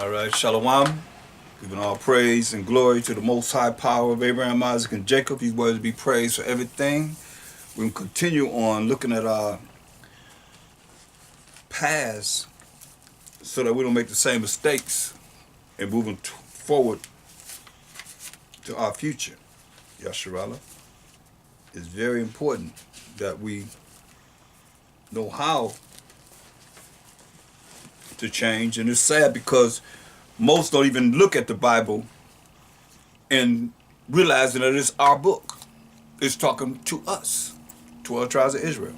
All right, Shalom. Giving all praise and glory to the Most High Power of Abraham, Isaac, and Jacob. He's worthy to be praised for everything. We're going to continue on looking at our past so that we don't make the same mistakes and moving forward to our future. Yasharallah. It's very important that we know how to change. And it's sad because most don't even look at the Bible and realizing that it's our book. It's talking to us, 12 tribes of Israel,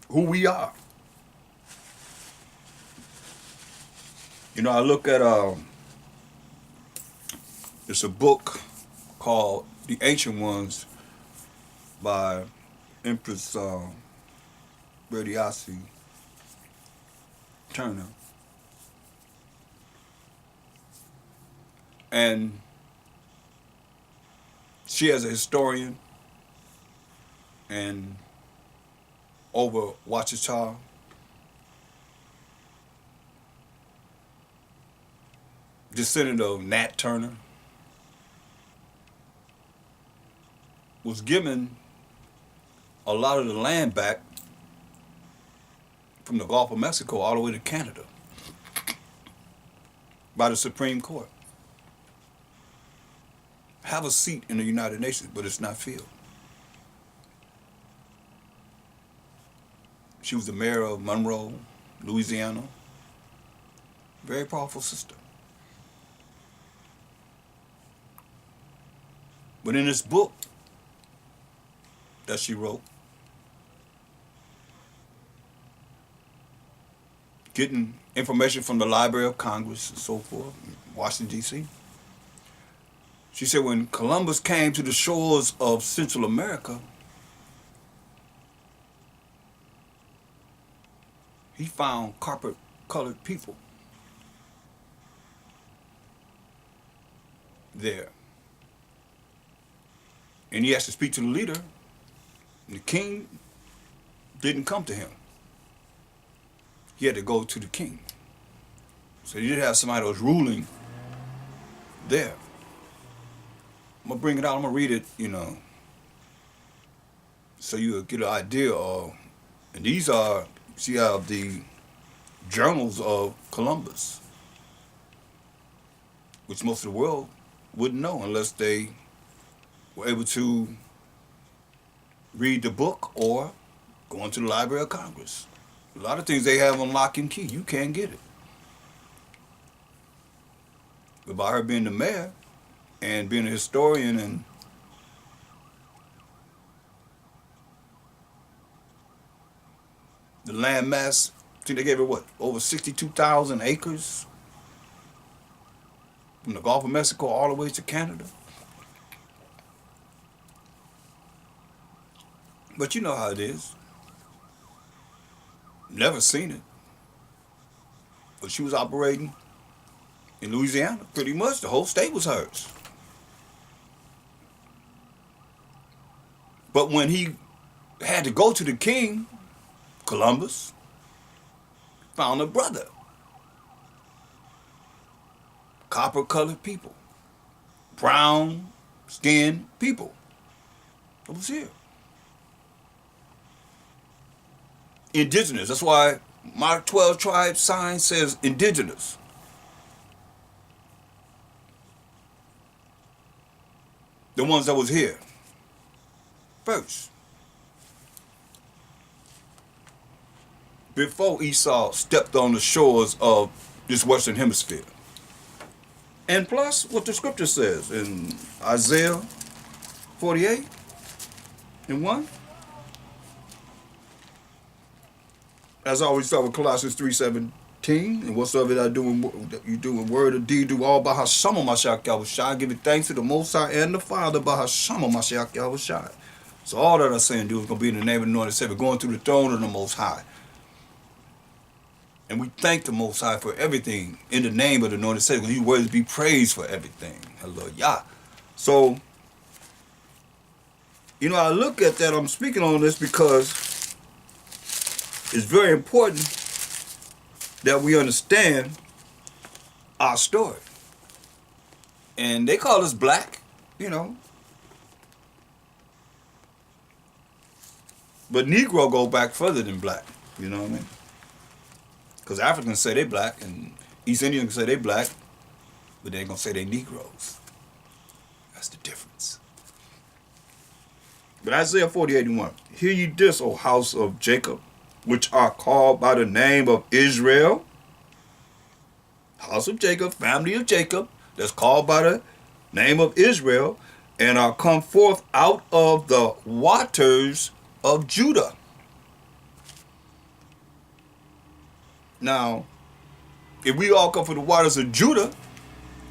who we are. You know, I look at, it's a book called The Ancient Ones by Empress Radiasi Turner. And she, as a historian and over Wachita, descendant of Nat Turner, was given a lot of the land back from the Gulf of Mexico all the way to Canada by the Supreme Court. Have a seat in the United Nations, but it's not filled. She was the mayor of Monroe, Louisiana. Very powerful sister. But in this book that she wrote, getting information from the Library of Congress and so forth, Washington, D.C., she said when Columbus came to the shores of Central America, he found copper-colored people there. And he asked to speak to the leader, and the king didn't come to him. He had to go to the king. So he did have somebody that was ruling there. I'm going to bring it out, I'm going to read it, so you'll get an idea of, and these are, see how the journals of Columbus, which most of the world wouldn't know unless they were able to read the book or go into the Library of Congress. A lot of things they have on lock and key, you can't get it. But by her being the mayor, and being a historian and the land mass, I think they gave her what, over 62,000 acres from the Gulf of Mexico all the way to Canada. But you know how it is. Never seen it. But she was operating in Louisiana, pretty much the whole state was hers. But when he had to go to the king, Columbus found a brother. Copper-colored people. Brown-skinned people. That was here. Indigenous. That's why my 12 tribe sign says indigenous. The ones that was here first, before Esau stepped on the shores of this Western Hemisphere. And plus what the scripture says in Isaiah 48 and 1. As I always start with Colossians 3:17, and whatsoever I do you do in word or deed, do all by HaSham MASHAYACH Yahushai, giving thanks to the Most High and the Father by HaSham MASHAYACH Yahushai. So all that I say and do is going to be in the name of the Anointed Savior, going through the throne of the Most High. And we thank the Most High for everything in the name of the Anointed Savior, because He's worthy to be praised for everything. Hallelujah. So, I look at that, I'm speaking on this because it's very important that we understand our story. And they call us black, you know. But Negro go back further than black, you know what I mean? Because Africans say they black, and East Indians say they black, but they ain't gonna say they Negroes. That's the difference. But Isaiah 40:81, hear ye this, O house of Jacob, which are called by the name of Israel. House of Jacob, family of Jacob, that's called by the name of Israel, and are come forth out of the waters of Judah. Now, if we all come from the waters of Judah,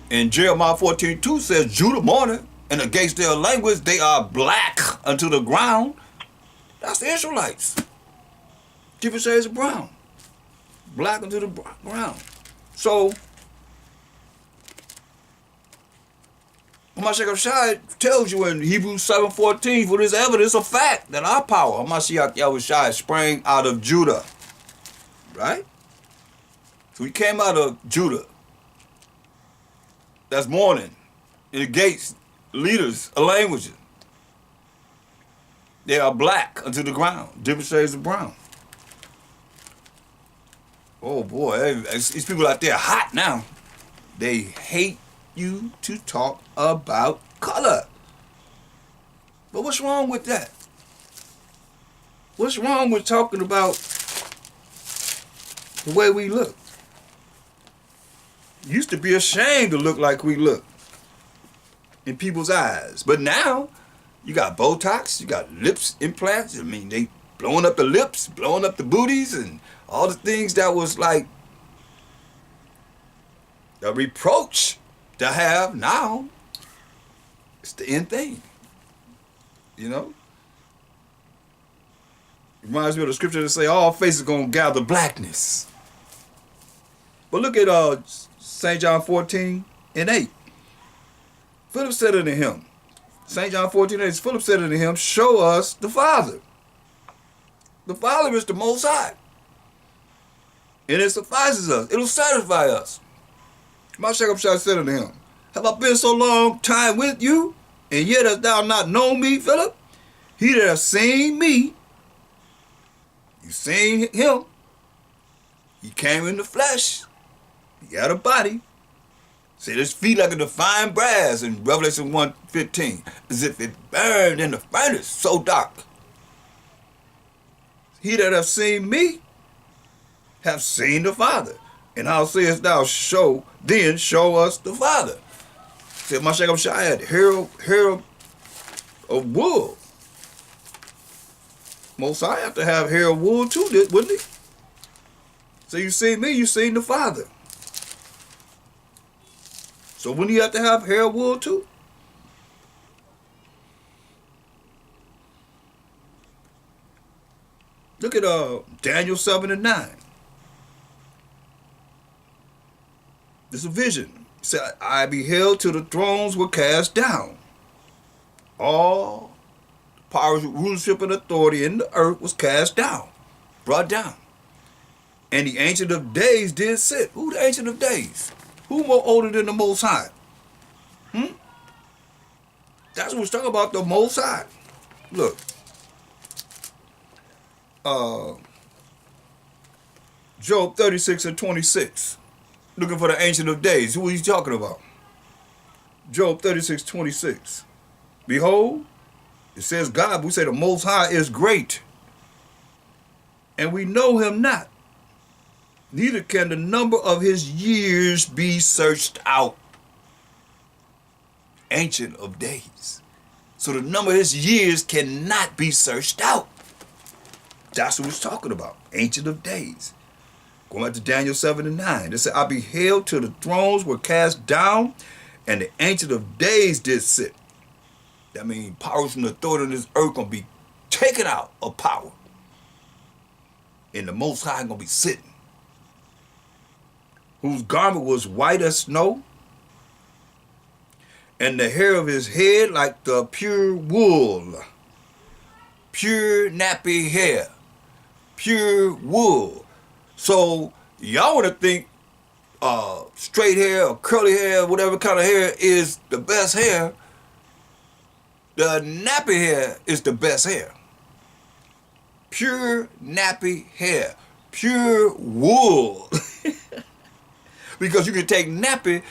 and Jeremiah 14:2 says, Judah mourneth, and against their language they are black unto the ground, that's the Israelites. Different shades of brown. Black unto the ground. So, MASHAYACH tells you in Hebrews 7:14, for this evidence of fact that our power, Mashiach Yahushua, sprang out of Judah. Right? So we came out of Judah. That's mourning. In the gates, leaders of languages. They are black unto the ground. Different shades of brown. Oh boy, these people out there hot now. They hate you to talk about color. But what's wrong with that? What's wrong with talking about the way we look? Used to be ashamed to look like we look in people's eyes. But now, you got Botox, you got lips implants. I mean, they blowing up the lips, blowing up the booties, and all the things that was like a reproach to have. Now it's the end thing, you know. Reminds me of the scripture that say all faces gonna gather blackness. But look at St. John 14:8. Philip said unto him, St. John 14:8, Philip said unto him, show us the Father. The Father is the Most High. And it suffices us. It'll satisfy us. MASHAYACH said unto him, have I been so long time with you, and yet hast thou not known me, Philip? He that hath seen me, you seen him. He came in the flesh. He had a body. Said his feet like a defined brass in Revelation 1:15, as if it burned in the furnace, so dark. He that hath seen me, have seen the Father. And how sayest thou, show us the Father? Said MASHAYACH, hair of wool. Most High have to have hair of wool too, wouldn't he? So you seen me, you seen the Father. So wouldn't you have to have hair of wool too? Look at Daniel 7:9. This is a vision. It said, I beheld till the thrones were cast down. All power, rulership, and authority in the earth was cast down, brought down. And the Ancient of Days did sit. Who the Ancient of Days? Who more older than the Most High? That's what we're talking about, the Most High. Look. Job 36:26. Looking for the Ancient of Days. Who are you talking about? Job 36:26. Behold, it says God, we say the Most High is great, and we know him not. Neither can the number of his years be searched out. Ancient of Days. So the number of his years cannot be searched out. That's what we're talking about. Ancient of Days. Going back to Daniel 7:9. It said, I beheld till the thrones were cast down, and the Ancient of Days did sit. That means powers and authority on this earth gonna be taken out of power. And the Most High gonna be sitting. Whose garment was white as snow, and the hair of his head like the pure wool. Pure nappy hair. Pure wool. So y'all want to think straight hair or curly hair, whatever kind of hair is the best hair, the nappy hair is the best hair. Pure nappy hair. Pure wool. Because you can take nappy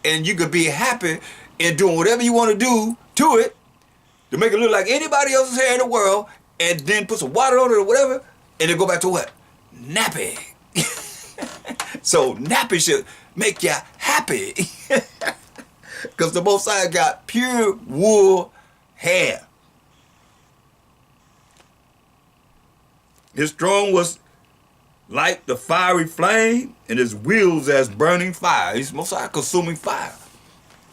and you could be happy in doing whatever you want to do to it to make it look like anybody else's hair in the world, and then put some water on it or whatever, and then go back to what? Nappy. So nappy should make you happy. Because the Most High got pure wool hair. His throne was like the fiery flame, and his wheels as burning fire. He's Most High consuming fire.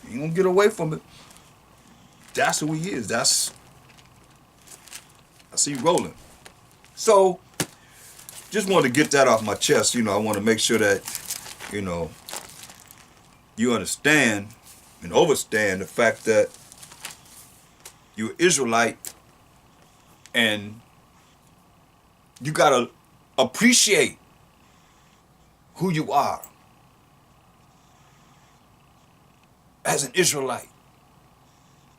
You ain't gonna get away from it. That's who he is. I see rolling. So, just wanted to get that off my chest. I want to make sure that, you understand and overstand the fact that you're Israelite, and you gotta appreciate who you are as an Israelite.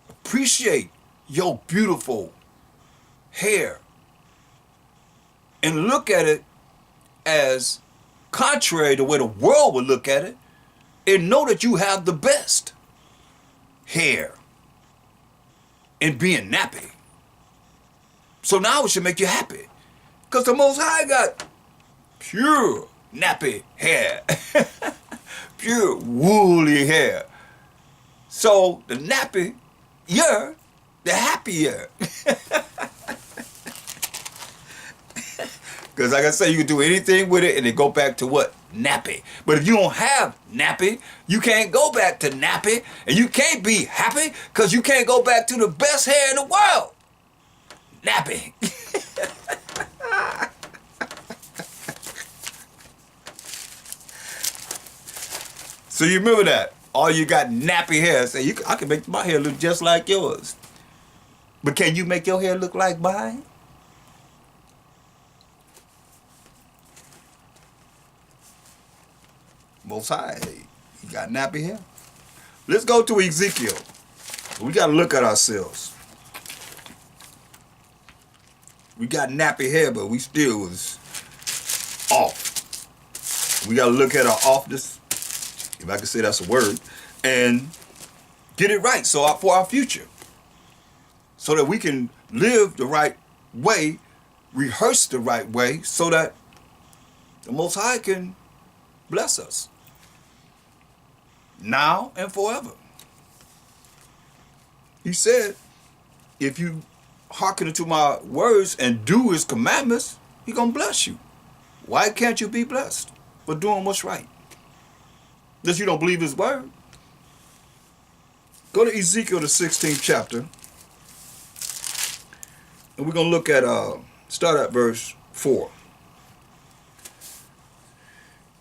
Appreciate your beautiful hair and look at it as contrary to where the world would look at it, and know that you have the best hair and being nappy. So now it should make you happy, because the Most High got pure nappy hair. Pure woolly hair. So the nappy, you're the happier. Because like I say, you can do anything with it and it go back to what? Nappy. But if you don't have nappy, you can't go back to nappy, and you can't be happy because you can't go back to the best hair in the world. Nappy. So you remember that. All you got nappy hair. Say, I can make my hair look just like yours. But can you make your hair look like mine? Most High, he got nappy hair. Let's go to Ezekiel. We got to look at ourselves. We got nappy hair, but we still was off. We got to look at our offness, if I can say that's a word, and get it right for our future. So that we can live the right way, rehearse the right way, so that the Most High can bless us now and forever. He said, if you hearken unto my words and do his commandments, he gonna bless you. Why can't you be blessed for doing what's right? Unless you don't believe his word. Go to Ezekiel, the 16th chapter. And we're gonna look at, start at verse 4.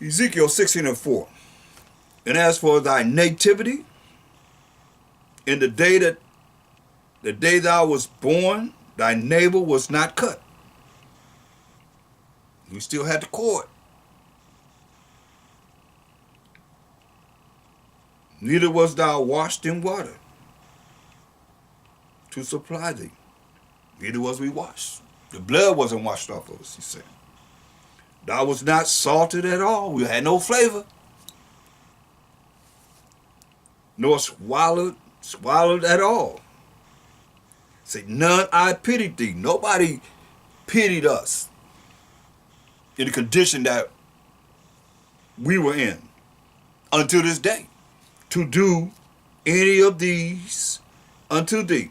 Ezekiel 16:4. And as for thy nativity, in the day thou was born, thy navel was not cut. You still had the cord. Neither was thou washed in water to supply thee. Neither was we washed. The blood wasn't washed off of us, he said. Thou was not salted at all. We had no flavor. Nor swallowed at all. Say, none I pitied thee. Nobody pitied us in the condition that we were in until this day, to do any of these unto thee.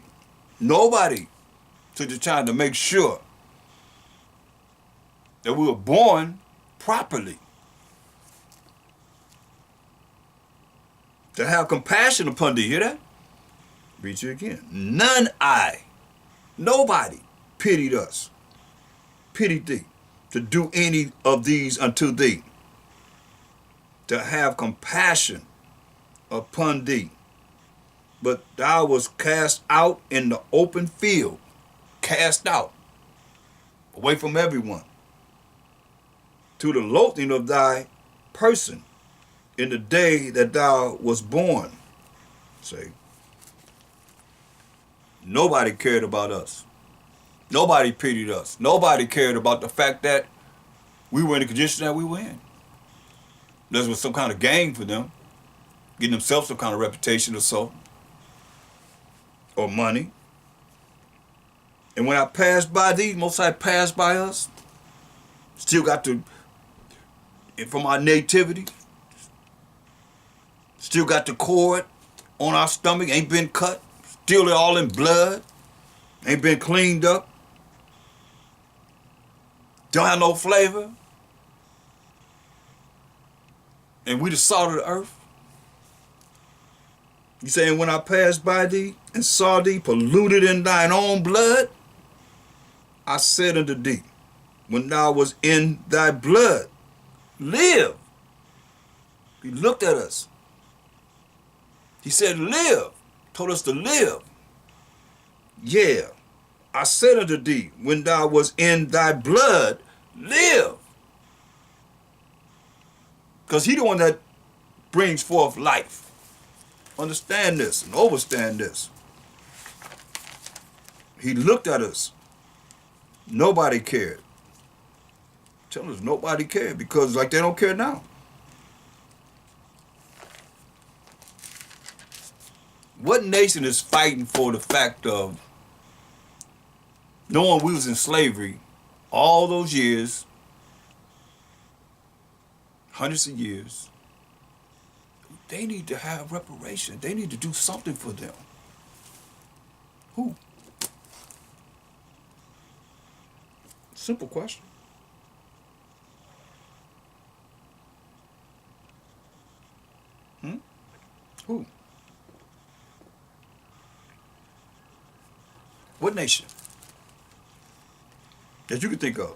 Nobody took the time to make sure that we were born properly. To have compassion upon thee. Hear that? Read you again. Nobody pitied us. Pitied thee. To do any of these unto thee. To have compassion upon thee. But thou wast cast out in the open field. Cast out. Away from everyone. To the loathing of thy person. in the day that thou was born. Say, nobody cared about us. Nobody pitied us. Nobody cared about the fact that we were in the condition that we were in. This was some kind of gain for them, getting themselves some kind of reputation or so, or money. And when I passed by thee, Most High passed by us, still got to, from our nativity, still got the cord on our stomach, ain't been cut, still all in blood, ain't been cleaned up, don't have no flavor, and we the salt of the earth. You saying, when I passed by thee and saw thee polluted in thine own blood, I said unto thee, when thou was in thy blood, live. He looked at us. He said, live. Told us to live. Yeah. I said unto thee, when thou was in thy blood, live. Because he the one that brings forth life. Understand this and overstand this. He looked at us. Nobody cared. Tell us nobody cared, because like they don't care now. What nation is fighting for the fact of knowing we was in slavery all those years, hundreds of years? They need to have reparation. They need to do something for them. Who? Simple question. Who? What nation that you can think of?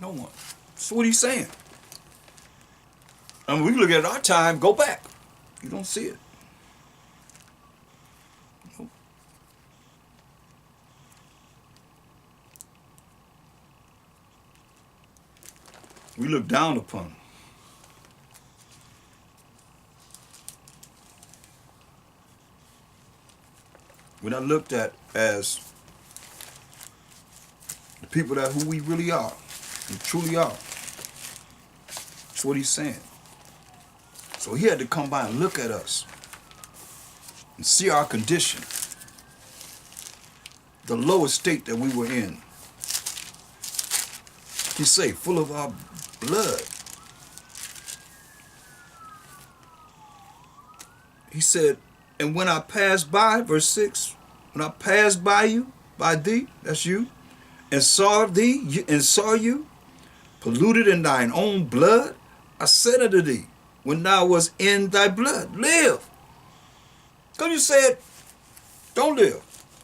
No one. That's what he's saying. I mean, we look at our time, go back. You don't see it. Nope. We look down upon them. We're not looked at as the people that who we really are, and truly are. That's what he's saying. So he had to come by and look at us and see our condition, the lowest state that we were in. He say, full of our blood. He said, and when I passed by, verse 6, when I passed by you, by thee, that's you, and saw thee, and saw you, polluted in thine own blood, I said unto thee, when thou was in thy blood, live. Because you said, don't live.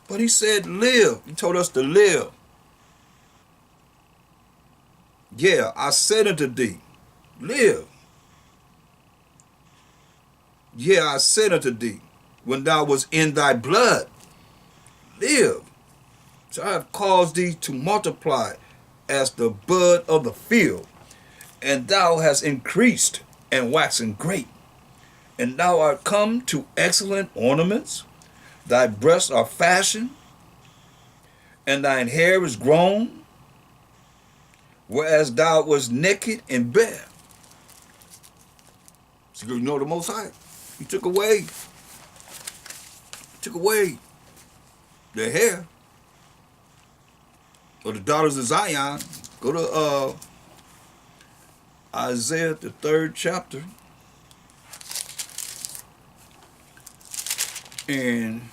But he said, live. He told us to live. Yeah, I said unto thee, live. Yeah, I said unto thee, when thou was in thy blood, live. So I have caused thee to multiply as the bud of the field, and thou hast increased and waxen great. And thou art come to excellent ornaments, thy breasts are fashioned, and thine hair is grown, whereas thou wast naked and bare. So you know the Most High, he took away their hair. Or the daughters of Zion. Go to Isaiah, the 3rd chapter. And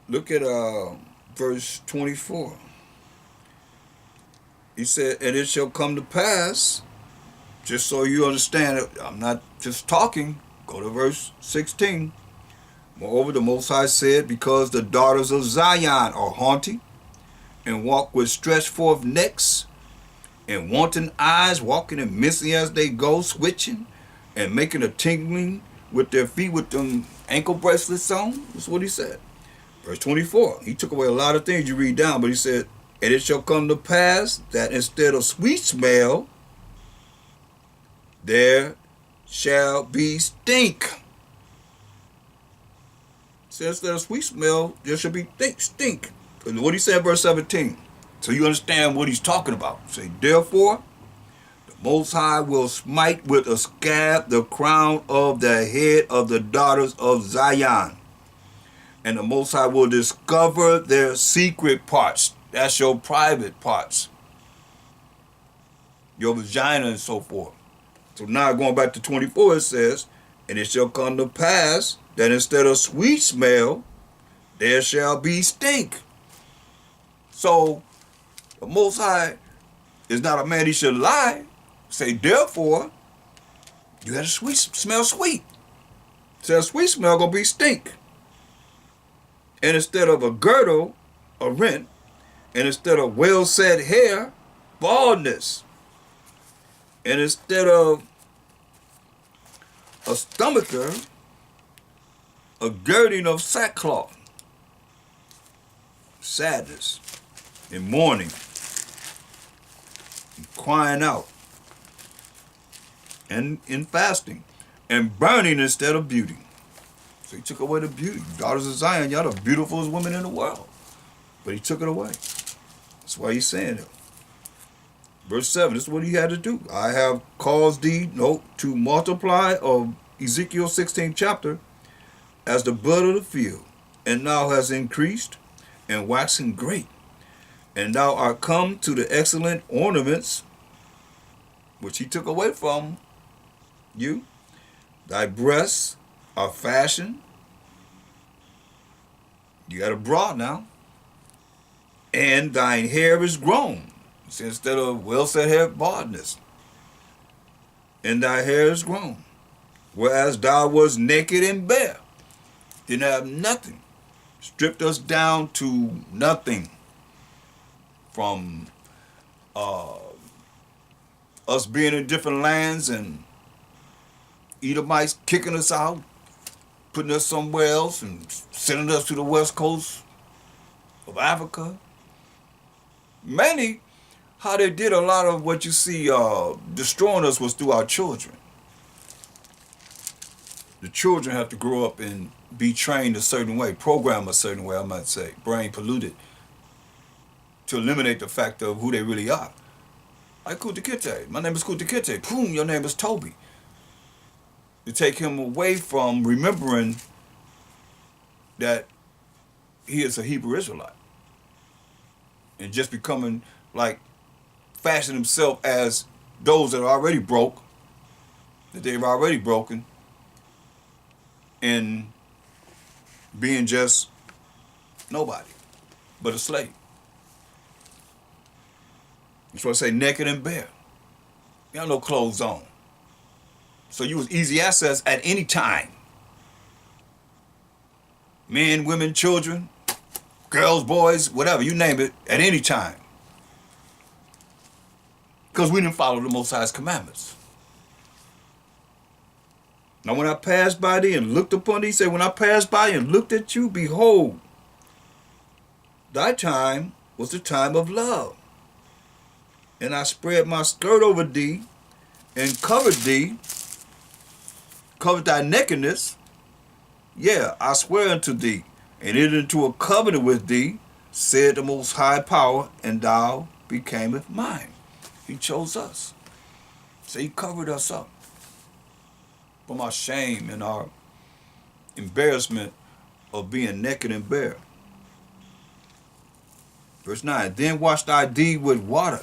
look at verse 24. He said, and it shall come to pass, just so you understand it, I'm not just talking, go to verse 16. Moreover, the Most High said, because the daughters of Zion are haughty, and walk with stretched forth necks, and wanton eyes, walking and missing as they go, switching, and making a tingling with their feet with them ankle bracelets on. That's what he said. Verse 24. He took away a lot of things you read down, but he said, and it shall come to pass that instead of sweet smell, there shall be stink. So instead of sweet smell, there shall be stink. And what he said in verse 17. So you understand what he's talking about. Say, therefore, the Most High will smite with a scab the crown of the head of the daughters of Zion. And the Most High will discover their secret parts. That's your private parts. Your vagina and so forth. So now going back to 24, it says, and it shall come to pass that instead of sweet smell, there shall be stink. So the Most High is not a man he should lie. Say, therefore, you had a sweet smell sweet. So a sweet smell gonna be stink. And instead of a girdle, a rent, and instead of well-set hair, baldness. And instead of a stomacher, a girding of sackcloth, sadness, and mourning, and crying out, and in fasting, and burning instead of beauty. So he took away the beauty. Daughters of Zion, y'all the beautifulest women in the world. But he took it away. That's why he's saying it. Verse 7, this is what he had to do. I have caused thee, to multiply, of Ezekiel 16th chapter, as the bud of the field, and thou hast increased, and waxen great. And thou art come to the excellent ornaments, which he took away from you. Thy breasts are fashioned. You got a bra now. And thine hair is grown. See, instead of well-set hair, baldness. And thy hair is grown. Whereas thou was naked and bare. Didn't have nothing. Stripped us down to nothing. From us being in different lands and Edomites kicking us out, putting us somewhere else and sending us to the west coast of Africa. Mainly, how they did a lot of what you see destroying us was through our children. The children have to grow up and be trained a certain way, programmed a certain way, I might say, brain polluted, to eliminate the fact of who they really are. Like Kutakite. My name is Kutakite. Boom, your name is Toby. To take him away from remembering that he is a Hebrew Israelite. And just becoming like, fashion himself as those that are already broke, that they've already broken, and being just nobody, but a slave. That's why I say naked and bare. You got no clothes on. So you was easy access at any time. Men, women, children, girls, boys, whatever, you name it, at any time. Because we didn't follow the Most High's commandments. Now when I passed by thee and looked upon thee, he said, when I passed by and looked at you, behold, thy time was the time of love. And I spread my skirt over thee and covered thee, covered thy nakedness. Yeah, I swear unto thee, and entered into a covenant with thee, said the Most High Power, and thou becamest mine. He chose us. So he covered us up from our shame and our embarrassment of being naked and bare. Verse 9, then wash thy thee with water.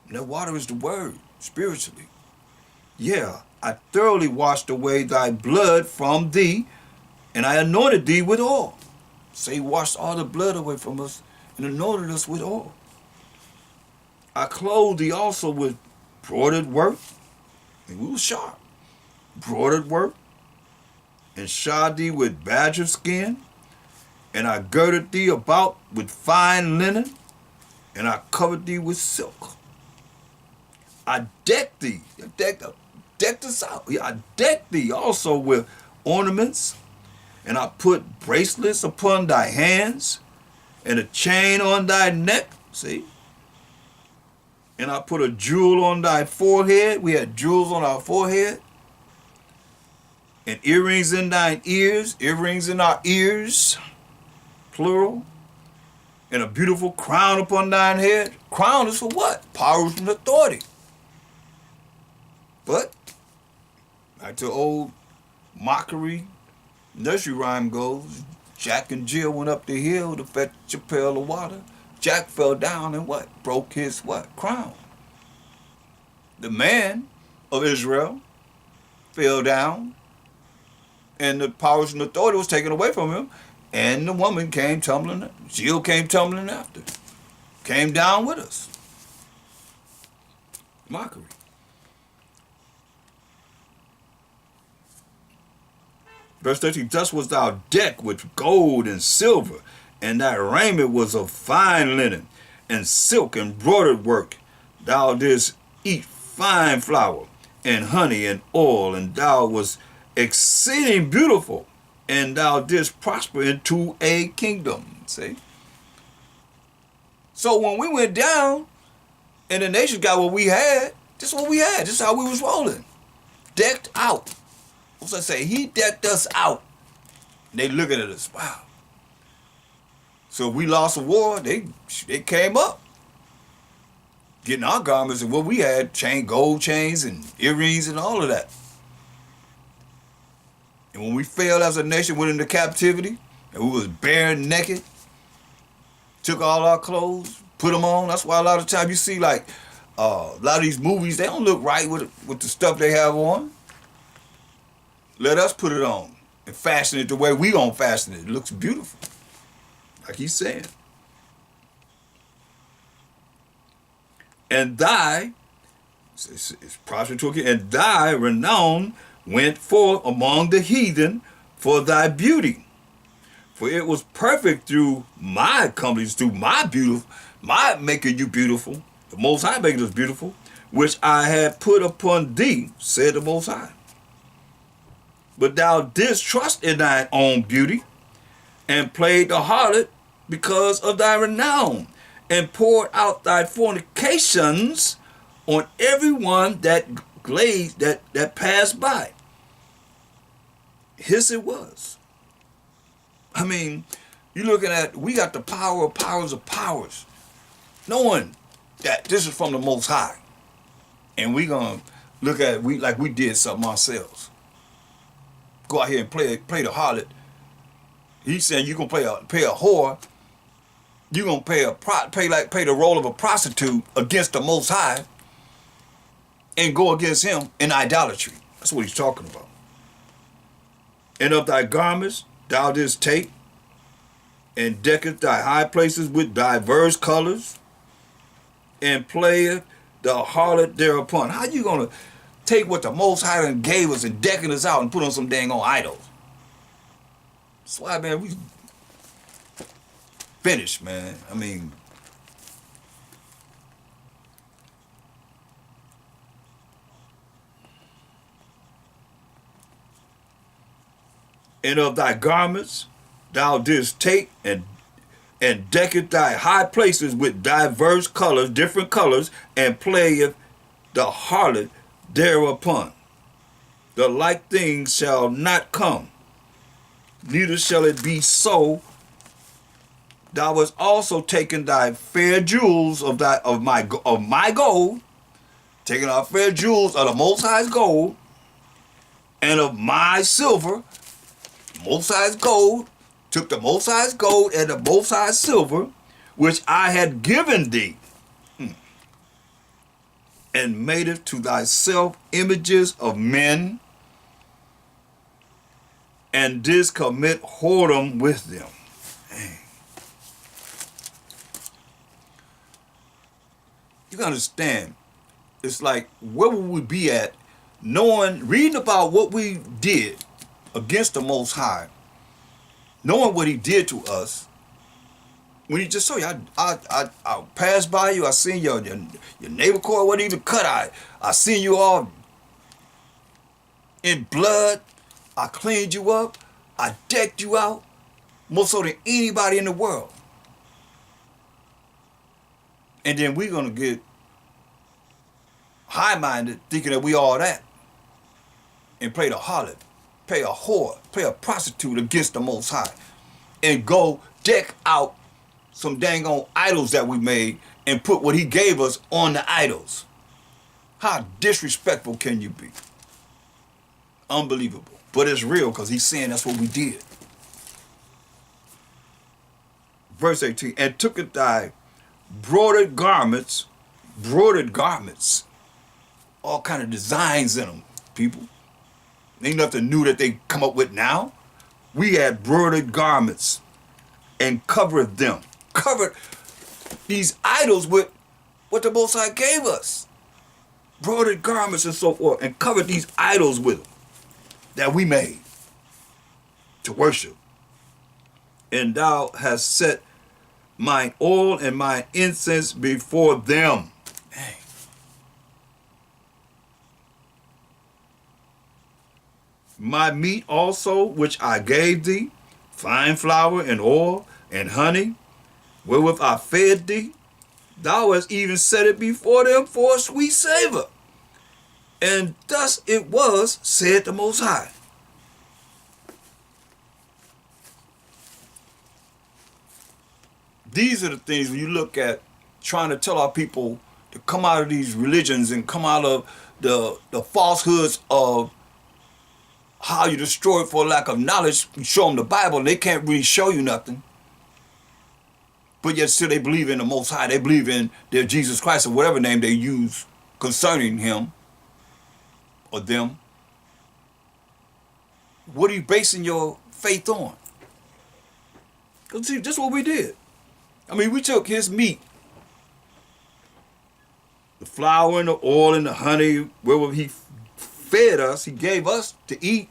And that water is the word, spiritually. Yeah, I thoroughly washed away thy blood from thee, and I anointed thee with oil. So he washed all the blood away from us and anointed us with oil. I clothed thee also with broidered work, and we were sharp. Broidered work, and shod thee with badger skin, and I girded thee about with fine linen, and I covered thee with silk. I decked thee, decked us out. Yeah, I decked thee also with ornaments, And I put bracelets upon thy hands, and a chain on thy neck. See? And I put a jewel on thy forehead. We had jewels on our forehead. And earrings in thine ears. Earrings in our ears. Plural. And a beautiful crown upon thine head. Crown is for what? Power and authority. But, back to old mockery nursery rhyme goes, Jack and Jill went up the hill to fetch a pail of water. Jack fell down and what? Broke his what? Crown. The man of Israel fell down, and the powers and authority was taken away from him, and the woman came tumbling, Jill came tumbling after. Came down with us. Mockery. Verse 13, thus was thou decked with gold and silver, and thy raiment was of fine linen, and silk embroidered work. Thou didst eat fine flour, and honey, and oil, and thou wast exceeding beautiful, and thou didst prosper into a kingdom. See? So when we went down, and the nation got what we had, this is what we had. This is how we was rolling. Decked out. What's I say? He decked us out. They looking at us. Wow. So if we lost a war, they came up. Getting our garments and what we had, gold chains and earrings and all of that. And when we failed as a nation, went into captivity, and we was bare naked, took all our clothes, put them on. That's why a lot of times you see like a lot of these movies, they don't look right with the stuff they have on. Let us put it on and fashion it the way we gonna fashion it. It looks beautiful, like he's saying. And thy, it's prophet talking, and thy renown went forth among the heathen for thy beauty. For it was perfect through my accomplishments, through my making you beautiful, the Most High making us beautiful, which I had put upon thee, said the Most High. But thou didst trust in thine own beauty, and played the harlot because of thy renown, and poured out thy fornications on everyone that passed by. His it was. I mean, you're looking at, we got the power of powers of powers, knowing that this is from the Most High. And we gonna look at it like we did something ourselves. Go out here and play the harlot. He's saying you're gonna pay a whore. You're gonna pay the role of a prostitute against the Most High, and go against him in idolatry. That's what he's talking about. And of thy garments thou didst take, and deckest thy high places with diverse colors, and playeth the harlot thereupon. How you gonna take what the Most High and gave us and decking us out and put on some dang on idols? That's why, man, we finished, man. I mean, and of thy garments thou didst take, and decketh thy high places with diverse colors, different colors, and playeth the harlot thereupon. The like thing shall not come, neither shall it be so. Thou hast also taken thy fair jewels of my gold, taken our fair jewels of the Most High's gold, and of my silver. Most High's gold, took the Most High's gold and the Most High's silver, which I had given thee, and made it to thyself images of men, and didst commit whoredom with them. Dang. You gotta understand, it's like, where would we be at reading about what we did against the Most High, knowing what he did to us. When he just saw you, I passed by you, I seen your neighbor cord wasn't even cut. I seen you all in blood. I cleaned you up. I decked you out more so than anybody in the world. And then we're going to get high-minded thinking that we all that and play the harlot, play a whore, play a prostitute against the Most High and go deck out some dang on idols that we made and put what he gave us on the idols. How disrespectful can you be? Unbelievable. But it's real because he's saying that's what we did. Verse 18, and took it thy broidered garments, all kind of designs in them, people. Ain't nothing new that they come up with now. We had broidered garments and covered them. Covered these idols with what the Most High gave us. Broidered garments and so forth, and covered these idols with them that we made to worship. And thou hast set mine oil and mine incense before them. Dang. My meat also, which I gave thee, fine flour and oil and honey, wherewith I fed thee, thou hast even set it before them for a sweet savor. And thus it was, said the Most High. These are the things when you look at trying to tell our people to come out of these religions and come out of the falsehoods of how you destroy it for lack of knowledge. You show them the Bible and they can't really show you nothing. But yet still they believe in the Most High. They believe in their Jesus Christ or whatever name they use concerning him or them. What are you basing your faith on? Because see, this is what we did. I mean, we took his meat, the flour and the oil and the honey, wherewith he fed us, he gave us to eat.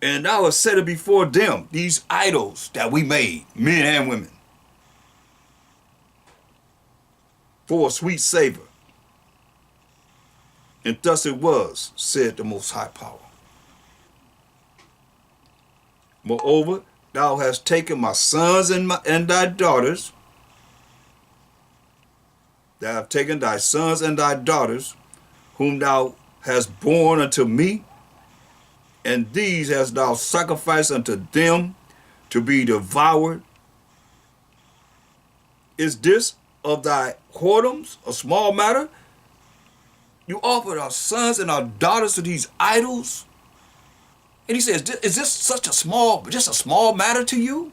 And I was set it before them, these idols that we made, men and women, for a sweet savor. And thus it was, said the Most High Power. Moreover, thou hast taken my sons and thy daughters. Thou hast taken thy sons and thy daughters, whom thou hast borne unto me, and these hast thou sacrificed unto them to be devoured. Is this of thy whoredoms a small matter? You offered our sons and our daughters to these idols. And he says, is this such a small matter to you?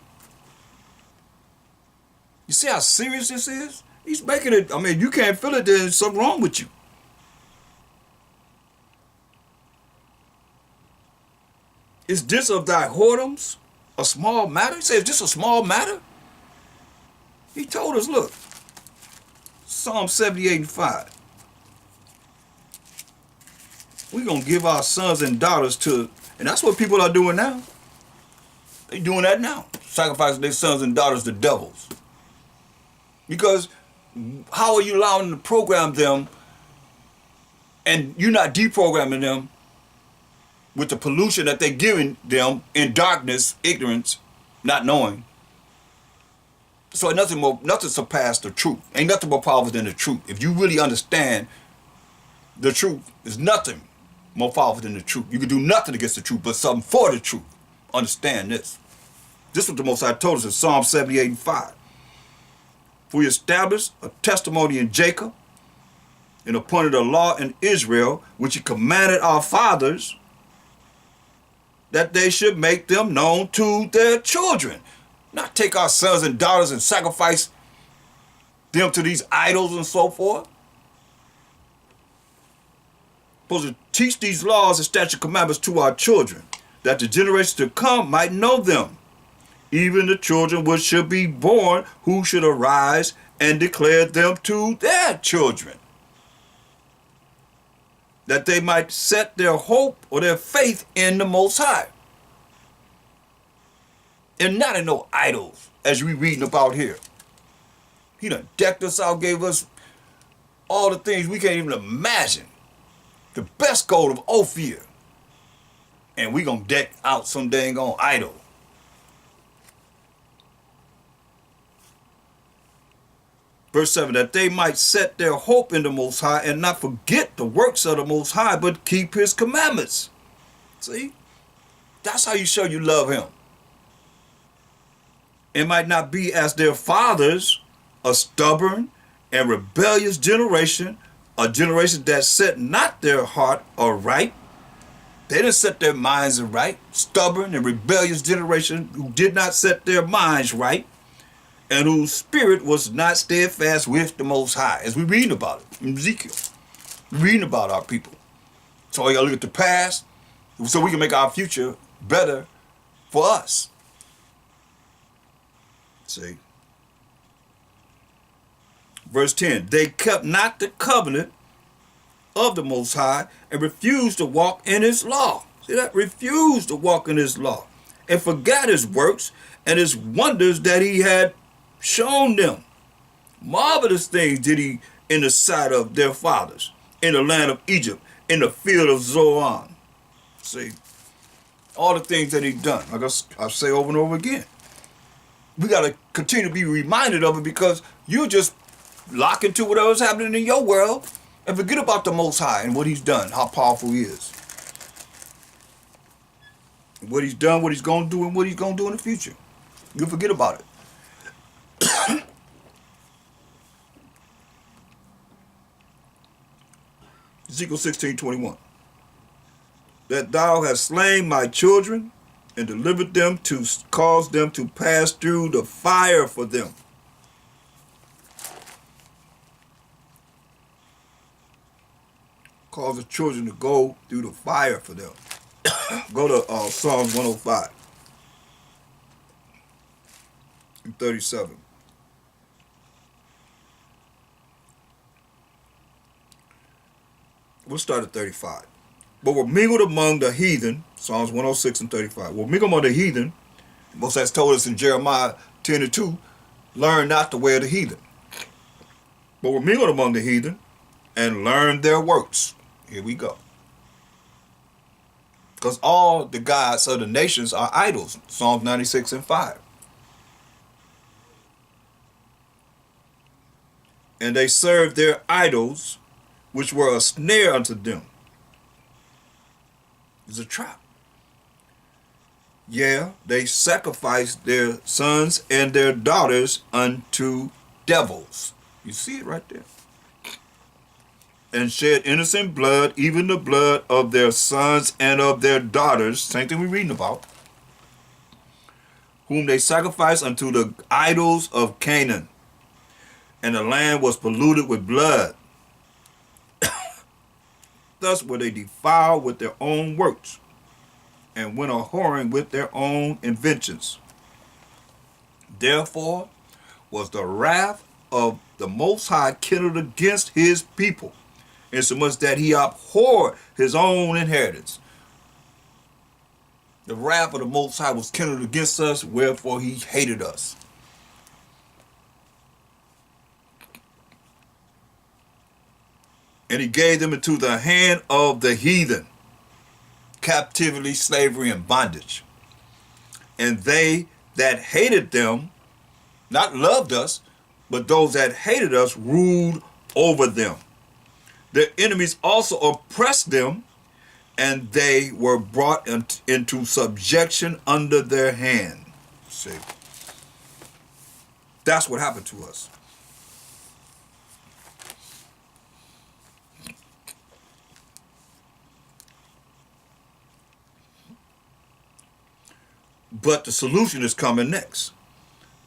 You see how serious this is? He's making it, I mean, you can't feel it, there's something wrong with you. Is this of thy whoredoms a small matter? He says, is this a small matter? He told us, look, Psalm 78:5. We're going to give our sons and daughters to, and that's what people are doing now. They're doing that now. Sacrificing their sons and daughters to devils. Because how are you allowing them to program them and you're not deprogramming them with the pollution that they're giving them in darkness, ignorance, not knowing? So nothing surpassed the truth. Ain't nothing more powerful than the truth. If you really understand the truth, there's nothing more powerful than the truth. You can do nothing against the truth, but something for the truth. Understand this. This is what the Most High told us in Psalm 78:5. For he established a testimony in Jacob and appointed a law in Israel, which he commanded our fathers that they should make them known to their children. Not take our sons and daughters and sacrifice them to these idols and so forth. Supposed to teach these laws and statute commandments to our children, that the generations to come might know them, even the children which should be born, who should arise and declare them to their children, that they might set their hope or their faith in the Most High, and not in no idols, as we reading about here. He done decked us out, gave us all the things we can't even imagine. The best gold of Ophir. and we gonna deck out some dang on idol. Verse 7, that they might set their hope in the Most High and not forget the works of the Most High, but keep his commandments. See? That's how you show you love him. It might not be as their fathers, a stubborn and rebellious generation, a generation that set not their heart aright. They didn't set their minds right. Stubborn and rebellious generation who did not set their minds right, and whose spirit was not steadfast with the Most High. As we read about it in Ezekiel. We're reading about our people. So we gotta look at the past so we can make our future better for us. See? Verse 10, they kept not the covenant of the Most High and refused to walk in his law. See that? Refused to walk in his law and forgot his works and his wonders that he had shown them. Marvelous things did he in the sight of their fathers, in the land of Egypt, in the field of Zoan. See, all the things that he done. Like I say over and over again. We got to continue to be reminded of it, because you just lock into whatever's happening in your world and forget about the Most High and what he's done, how powerful he is. What he's done, what he's going to do, and what he's going to do in the future. You forget about it. Ezekiel 16:21. That thou hast slain my children and delivered them to cause them to pass through the fire for them. Cause the children to go through the fire for them. Go to Psalms 105 and 37. We'll start at 35. But were mingled among the heathen, Psalms 106 and 35. Were mingled among the heathen, Moses told us in Jeremiah 10 and 2, learn not the way of the heathen. But were mingled among the heathen and learned their works. Here we go. Because all the gods of the nations are idols, Psalms 96 and 5. And they served their idols, which were a snare unto them. It's a trap. Yeah, they sacrificed their sons and their daughters unto devils. You see it right there. And shed innocent blood, even the blood of their sons and of their daughters. Same thing we're reading about. Whom they sacrificed unto the idols of Canaan. And the land was polluted with blood. Thus were they defiled with their own works, and went a-whoring with their own inventions. Therefore was the wrath of the Most High kindled against his people, insomuch that he abhorred his own inheritance. The wrath of the Most High was kindled against us, wherefore he hated us. And he gave them into the hand of the heathen, captivity, slavery, and bondage. And they that hated them, not loved us, but those that hated us ruled over them. Their enemies also oppressed them, and they were brought into subjection under their hand. See, that's what happened to us. But the solution is coming next.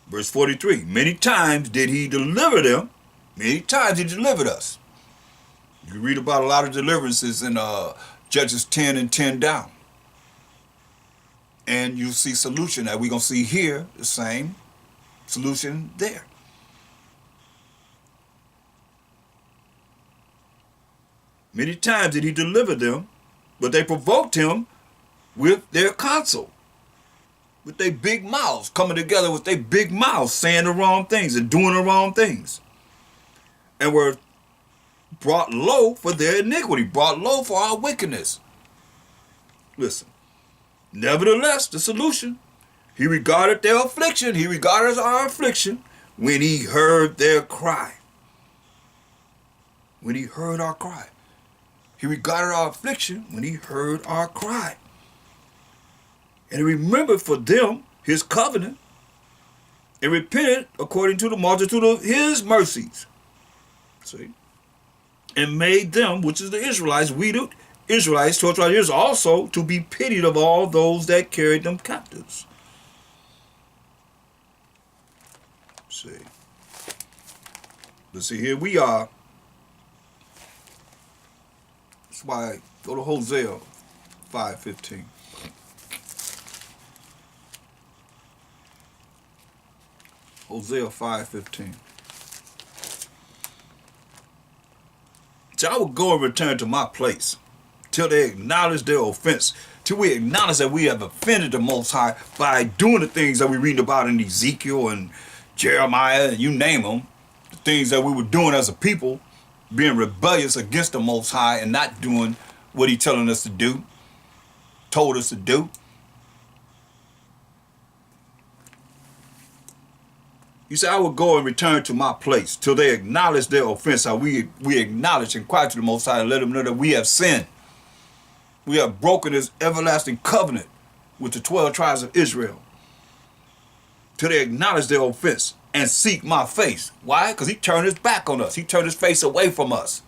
Verse 43, many times did he deliver them. Many times he delivered us. You read about a lot of deliverances in Judges 10 and 10 down. And you see solution that we're going to see here, the same solution there. Many times did he deliver them, but they provoked him with their counsel. With their big mouths, coming together with their big mouths, saying the wrong things and doing the wrong things. And were brought low for their iniquity, brought low for our wickedness. Listen, Nevertheless, the solution, he regarded their affliction. He regarded our affliction when he heard their cry. When he heard our cry. He regarded our affliction when he heard our cry. And he remembered for them his covenant and repented according to the multitude of his mercies. See? And made them, which is the Israelites, we the Israelites, 12 tribes of Israel, also to be pitied of all those that carried them captives. See. But see, here we are. That's why I go to Hosea 5:15. Hosea 5:15. So I will go and return to my place till they acknowledge their offense, till we acknowledge that we have offended the Most High by doing the things that we read about in Ezekiel and Jeremiah and you name them, the things that we were doing as a people, being rebellious against the Most High and not doing what He's telling us to do, told us to do. He said, I will go and return to my place till they acknowledge their offense. How we acknowledge and cry to the Most High and let them know that we have sinned. We have broken His everlasting covenant with the 12 tribes of Israel. Till they acknowledge their offense and seek my face. Why? Because He turned His back on us. He turned His face away from us.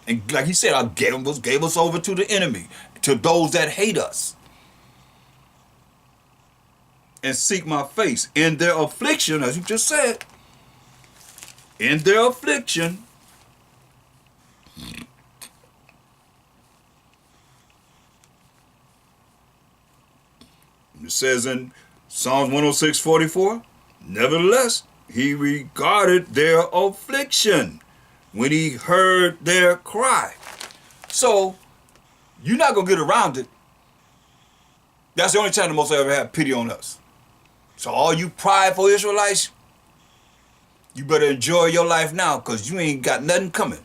And like He said, I gave us over to the enemy, to those that hate us. And seek my face in their affliction, as you just said, in their affliction, it says in Psalms 106:44, nevertheless, He regarded their affliction when He heard their cry. So, you're not going to get around it. That's the only time the Most High ever had pity on us. So all you prideful Israelites, you better enjoy your life now, because you ain't got nothing coming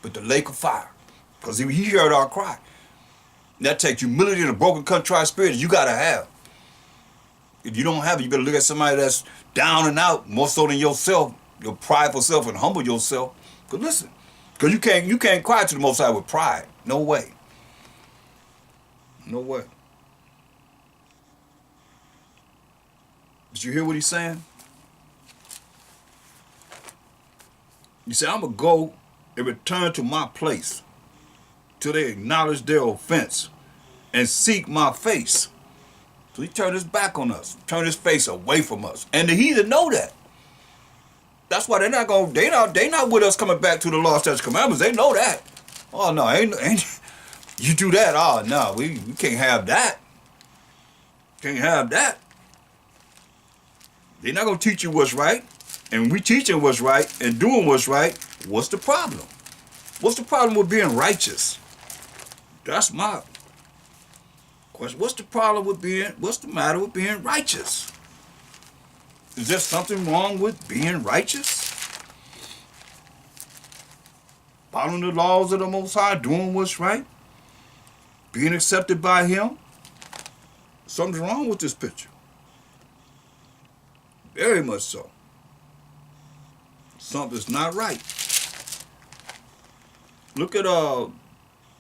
but the lake of fire. Because He heard our cry. And that takes humility and a broken, contrite spirit you got to have. If you don't have it, you better look at somebody that's down and out, more so than yourself, your prideful self, and humble yourself. Because listen, because you can't cry to the Most High with pride. No way. No way. Did you hear what He's saying? He said, I'm going to go and return to my place till they acknowledge their offense and seek my face. So He turned His back on us, turned His face away from us. And the heathen know that. That's why they're not with us coming back to the law, statutes, commandments. They know that. Oh no, ain't you do that? Oh no, we can't have that. Can't have that. They're not going to teach you what's right. And we teaching what's right and doing what's right. What's the problem? What's the problem with being righteous? That's my question. What's the matter with being righteous? Is there something wrong with being righteous? Following the laws of the Most High, doing what's right? Being accepted by Him? Something's wrong with this picture. Very much so. Something's not right. Look at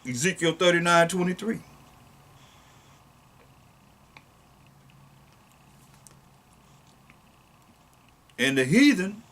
Ezekiel 39:23. And the heathen